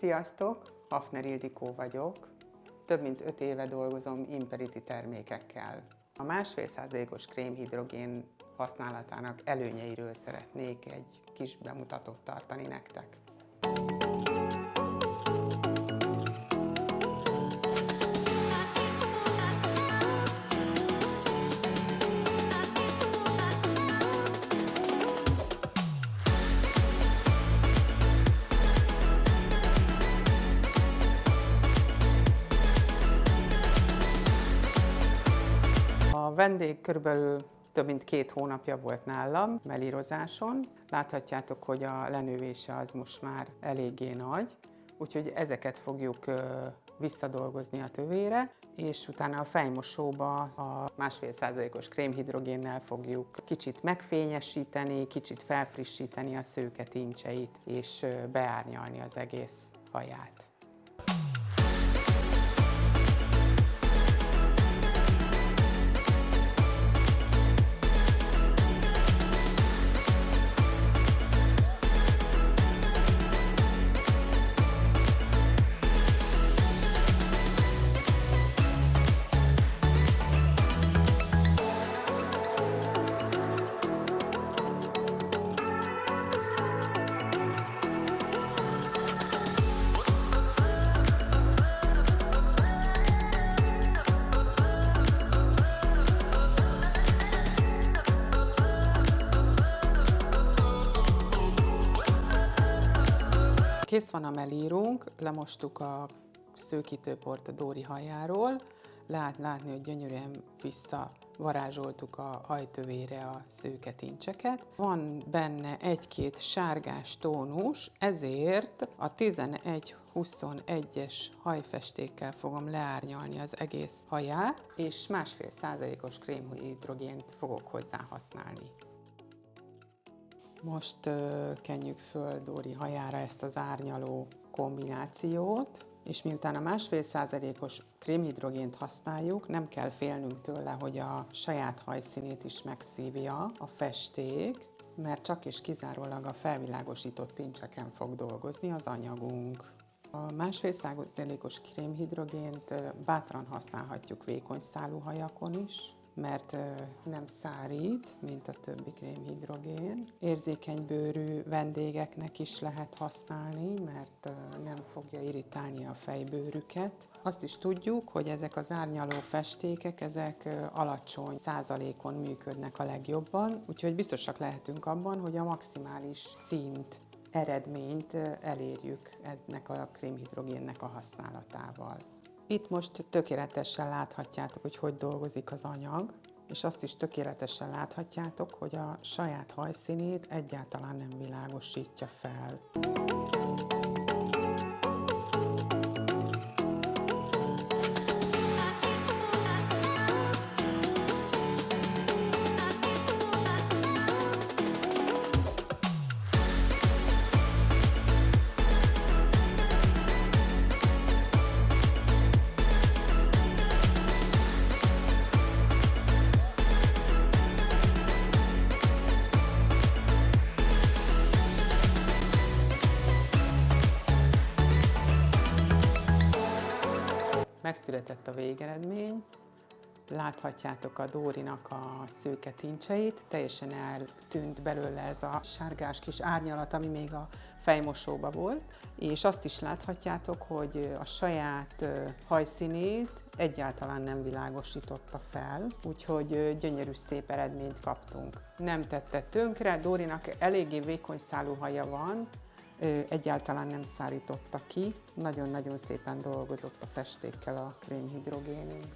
Sziasztok! Hafner Ildikó vagyok. Több mint 5 éve dolgozom Imperiti termékekkel. A 1,5%-os krémhidrogén használatának előnyeiről szeretnék egy kis bemutatót tartani nektek. A vendég körülbelül több mint 2 hónapja volt nálam melírozáson. Láthatjátok, hogy a lenövése az most már eléggé nagy, úgyhogy ezeket fogjuk visszadolgozni a tövére, és utána a fejmosóba a 1,5%-os krémhidrogénnel fogjuk kicsit megfényesíteni, kicsit felfrissíteni a szőke tincseit, és beárnyalni az egész haját. Kész van a melírunk, lemostuk a szőkítőport a Dóri hajáról, lehet látni, hogy gyönyörűen visszavarázsoltuk a hajtövére a szőke tincseket. Van benne egy-két sárgás tónus, ezért a 11-21-es hajfestékkel fogom leárnyalni az egész haját, és 1,5%-os krémhidrogént fogok hozzá használni. Most kenjük föl Dóri hajára ezt az árnyaló kombinációt, és miután a 1,5%-os krémhidrogént használjuk, nem kell félnünk tőle, hogy a saját hajszínét is megszívja a festék, mert csak és kizárólag a felvilágosított tincseken fog dolgozni az anyagunk. A 1,5%-os krémhidrogént bátran használhatjuk vékony szálú hajakon is, mert nem szárít, mint a többi krémhidrogén. Érzékeny bőrű vendégeknek is lehet használni, mert nem fogja irritálni a fejbőrüket. Azt is tudjuk, hogy ezek az árnyaló festékek, ezek alacsony százalékon működnek a legjobban, úgyhogy biztosak lehetünk abban, hogy a maximális szint, eredményt elérjük ennek a krémhidrogénnek a használatával. Itt most tökéletesen láthatjátok, hogy hogy dolgozik az anyag, és azt is tökéletesen láthatjátok, hogy a saját hajszínét egyáltalán nem világosítja fel. Megszületett a végeredmény, láthatjátok a Dórinak a szőke tincseit, teljesen eltűnt belőle ez a sárgás kis árnyalat, ami még a fejmosóba volt, és azt is láthatjátok, hogy a saját hajszínét egyáltalán nem világosította fel, úgyhogy gyönyörű szép eredményt kaptunk. Nem tette tönkre, Dórinak eléggé vékony szálú haja van, egyáltalán nem szárította ki, nagyon-nagyon szépen dolgozott a festékkel a krémhidrogénünk.